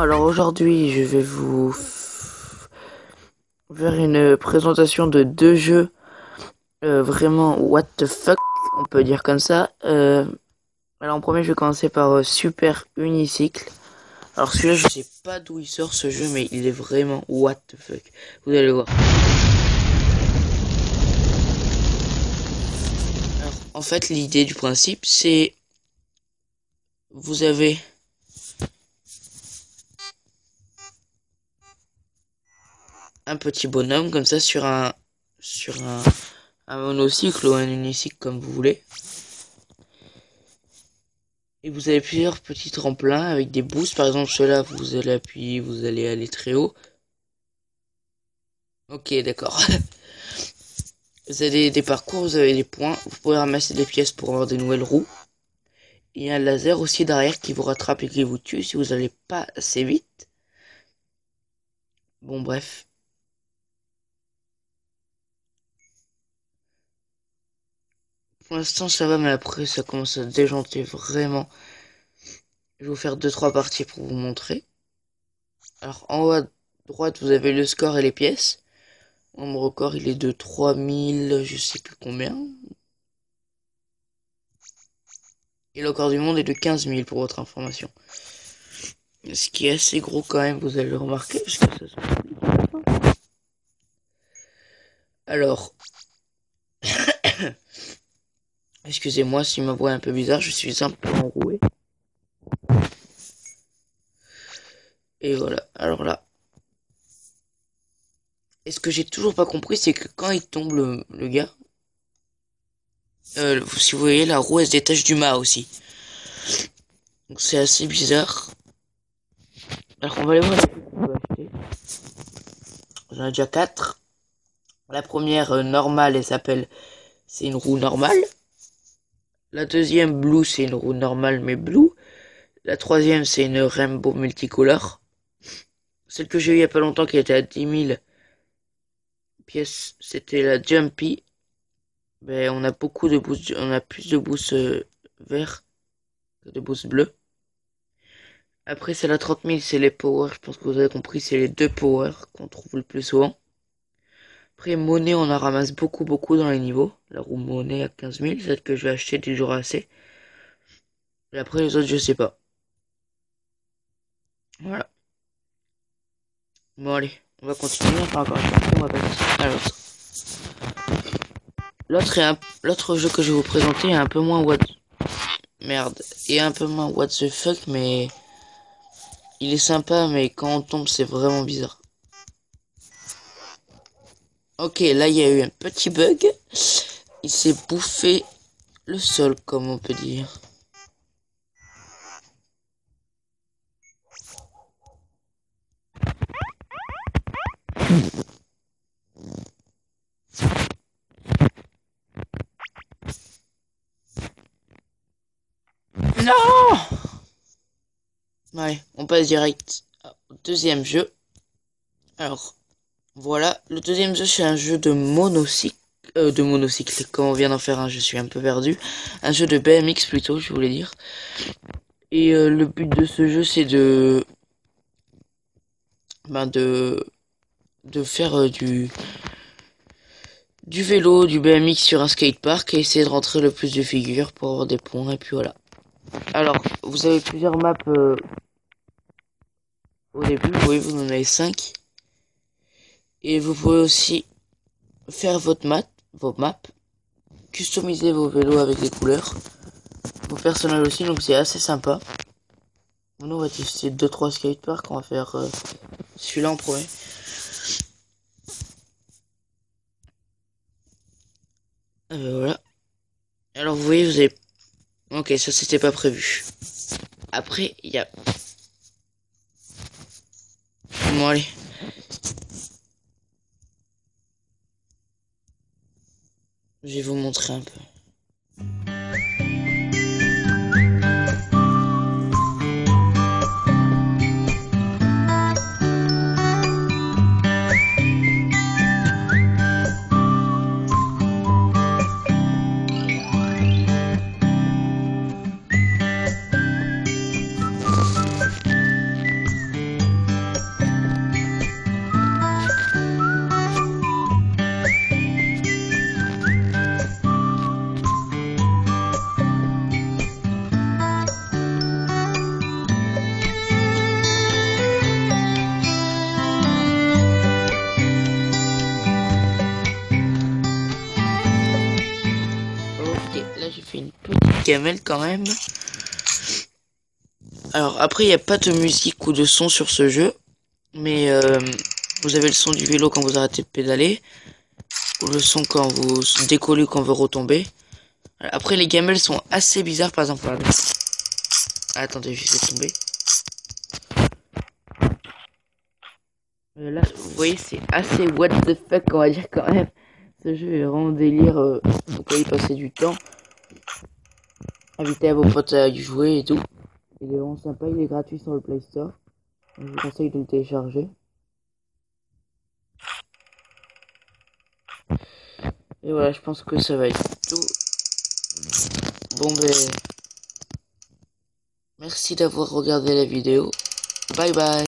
Alors aujourd'hui, je vais vous faire une présentation de deux jeux vraiment what the fuck, on peut dire comme ça. Alors en premier, je vais commencer par Super Unicycle. Alors celui-là, je sais pas d'où il sort ce jeu, mais il est vraiment what the fuck. Vous allez voir. Alors en fait, l'idée du principe, c'est vous avez un petit bonhomme comme ça sur un monocycle ou un unicycle comme vous voulez. Et vous avez plusieurs petits tremplins avec des boosts. Par exemple, ceux-là, vous allez appuyer, vous allez aller très haut. Ok, d'accord. Vous avez des parcours, vous avez des points. Vous pouvez ramasser des pièces pour avoir des nouvelles roues. Il y a un laser aussi derrière qui vous rattrape et qui vous tue si vous n'allez pas assez vite. Bon, bref. Pour l'instant, ça va, mais après, ça commence à déjanter vraiment. Je vais vous faire 2-3 parties pour vous montrer. Alors, en haut à droite, vous avez le score et les pièces. Mon record, il est de 3000, je sais plus combien. Et le record du monde est de 15 000 pour votre information. Ce qui est assez gros quand même, vous allez le remarquer, parce que ça se complique. Alors, excusez-moi si ma voix est un peu bizarre, je suis un peu enroué. Et voilà, alors là. Et ce que j'ai toujours pas compris, c'est que quand il tombe le gars, si vous voyez, la roue elle se détache du mât aussi. Donc c'est assez bizarre. Alors on va aller voir les qu'on peut acheter. J'en ai déjà 4. La première normale, elle s'appelle, c'est une roue normale. La deuxième blue, c'est une roue normale mais blue. La troisième, c'est une Rainbow multicolore. Celle que j'ai eue il y a pas longtemps, qui était à 10 000 pièces, c'était la Jumpy. Ben, on a beaucoup de boosts, on a plus de boosts verts que de boosts bleus. Après, c'est la 30 000, c'est les Power. Je pense que vous avez compris, c'est les deux Power qu'on trouve le plus souvent. Après, monnaie, on en ramasse beaucoup dans les niveaux. La roue monnaie à 15 000, celle que je vais acheter du jour assez. Et après, les autres, je sais pas. Voilà. Bon, allez, on va continuer. Enfin, encore une partie, on va passer à l'autre. L'autre jeu que je vais vous présenter est un peu moins merde. Et un peu moins what the fuck, mais il est sympa, mais quand on tombe, c'est vraiment bizarre. Ok, là, il y a eu un petit bug. Il s'est bouffé le sol, comme on peut dire. Non! Ouais, on passe direct au deuxième jeu. Alors, voilà. Le deuxième jeu, c'est un jeu de monocycle. Comme on vient d'en faire un, je suis un peu perdu. Un jeu de BMX plutôt, je voulais dire. Et le but de ce jeu, c'est ben de faire du vélo, du BMX sur un skatepark et essayer de rentrer le plus de figures pour avoir des points. Et puis voilà. Alors, vous avez plusieurs maps au début. Vous voyez, vous en avez 5. Et vous pouvez aussi faire vos maps, customiser vos vélos avec des couleurs, vos personnages aussi, donc c'est assez sympa. Nous on va tester 2-3 skateparks, on va faire celui-là en premier. Voilà. Alors vous voyez, vous avez... Ok, ça c'était pas prévu. Après, il y a... Bon allez. Je vais vous montrer un peu. j'ai fait une petite gamelle quand même. Alors après, il n'y a pas de musique ou de son sur ce jeu. Mais vous avez le son du vélo quand vous arrêtez de pédaler. Ou le son quand vous décollez, quand vous retombez. Après, les gamelles sont assez bizarres. Par exemple, regardez. Ah, attendez, je vais tomber. Là, vous voyez, c'est assez what the fuck, on va dire quand même. Ce jeu est vraiment délire. Vous pouvez y passer du temps. Invitez à vos potes à y jouer et tout. Il est vraiment sympa, il est gratuit sur le Play Store. Je vous conseille de le télécharger. Et voilà, je pense que ça va être tout. Bon ben, merci d'avoir regardé la vidéo. Bye bye.